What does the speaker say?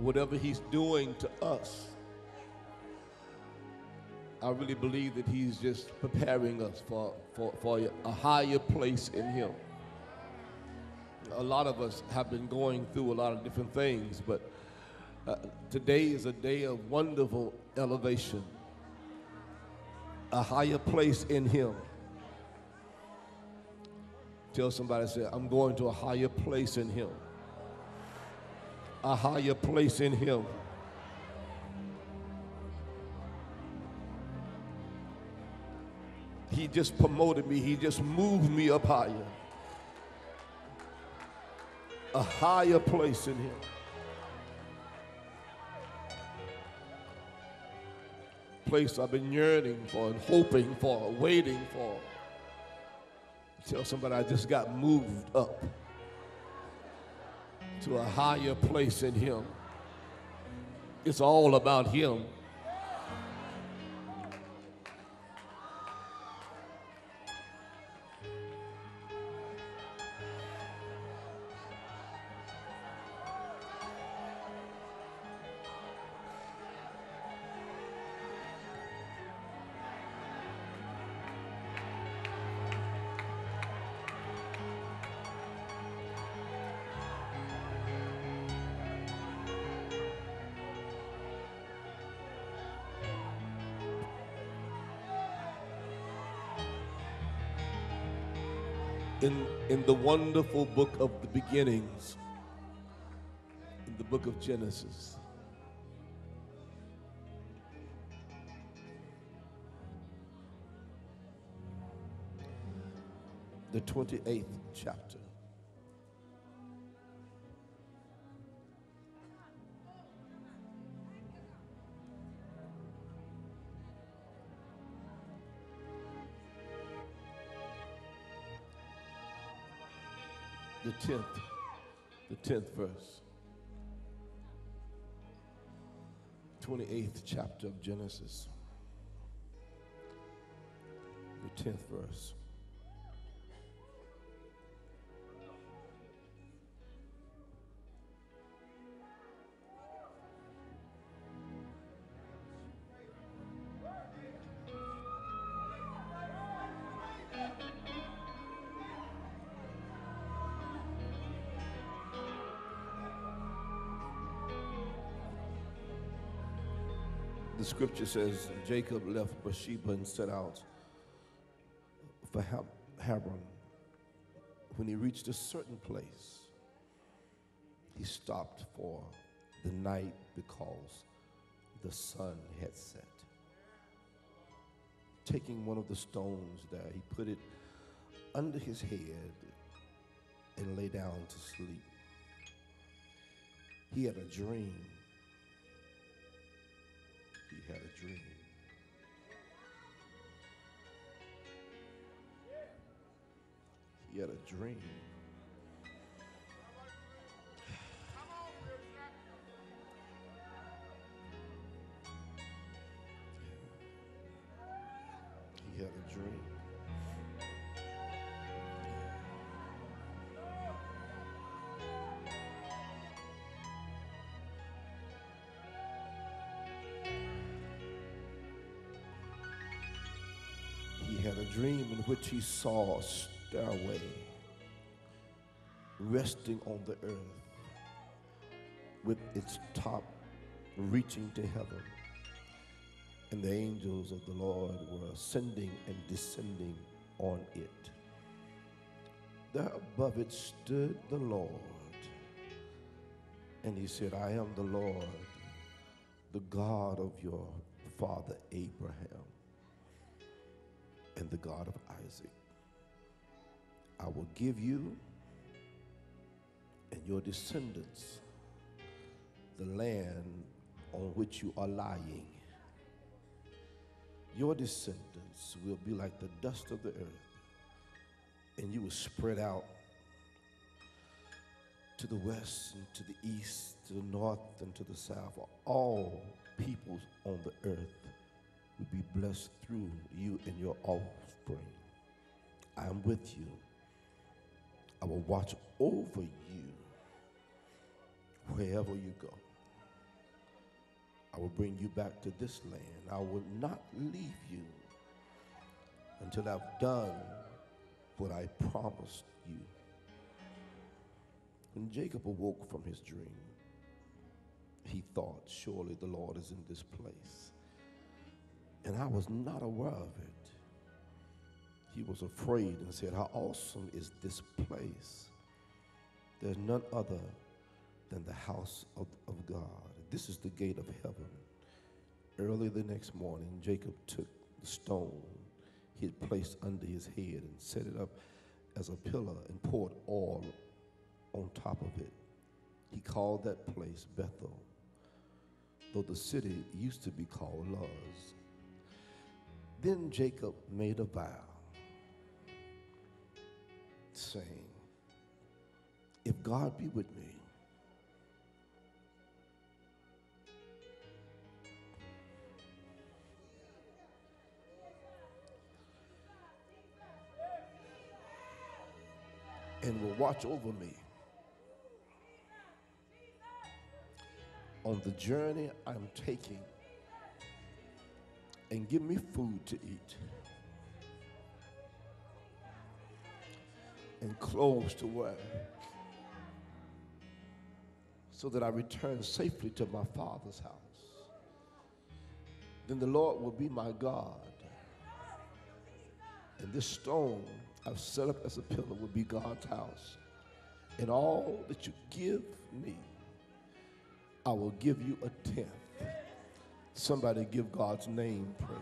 whatever he's doing to us, I really believe that he's just preparing us for a higher place in him. A lot of us have been going through a lot of different things, but today is a day of wonderful elevation, a higher place in him. Tell somebody, say, I'm going to a higher place in him. A higher place in him. He just promoted me. He just moved me up higher. A higher place in him. Place I've been yearning for and hoping for, waiting for. Tell somebody I just got moved up to a higher place in him. It's all about him. In the wonderful book of the beginnings, in the book of Genesis, the 28th chapter. The 10th verse. 28th chapter of Genesis. The 10th verse. The scripture says Jacob left Beersheba and set out for Hebron. When he reached a certain place, he stopped for the night because the sun had set. Taking one of the stones there, he put it under his head and lay down to sleep. He had a dream. He had a dream. He had a dream. He had a dream. He had a dream in which he saw a stairway resting on the earth with its top reaching to heaven. And the angels of the Lord were ascending and descending on it. There above it stood the Lord, and he said, I am the Lord, the God of your father Abraham, and the God of Isaac. I will give you and your descendants the land on which you are lying. Your descendants will be like the dust of the earth, and you will spread out to the west and to the east, to the north and to the south. All peoples on the earth will be blessed through you and your offspring. I am with you. I will watch over you wherever you go. I will bring you back to this land. I will not leave you until I've done what I promised you. When Jacob awoke from his dream, he thought, surely the Lord is in this place. And I was not aware of it. He was afraid and said, how awesome is this place? There's none other than the house of God. This is the gate of heaven. Early the next morning, Jacob took the stone he had placed under his head and set it up as a pillar and poured oil on top of it. He called that place Bethel, though the city used to be called Luz. Then Jacob made a vow, saying, if God be with me, and will watch over me on the journey I'm taking, and give me food to eat and clothes to wear, so that I return safely to my father's house. Then the Lord will be my God, and this stone I've set up as a pillar will be God's house. And all that you give me, I will give you a tenth. Somebody give God's name praise.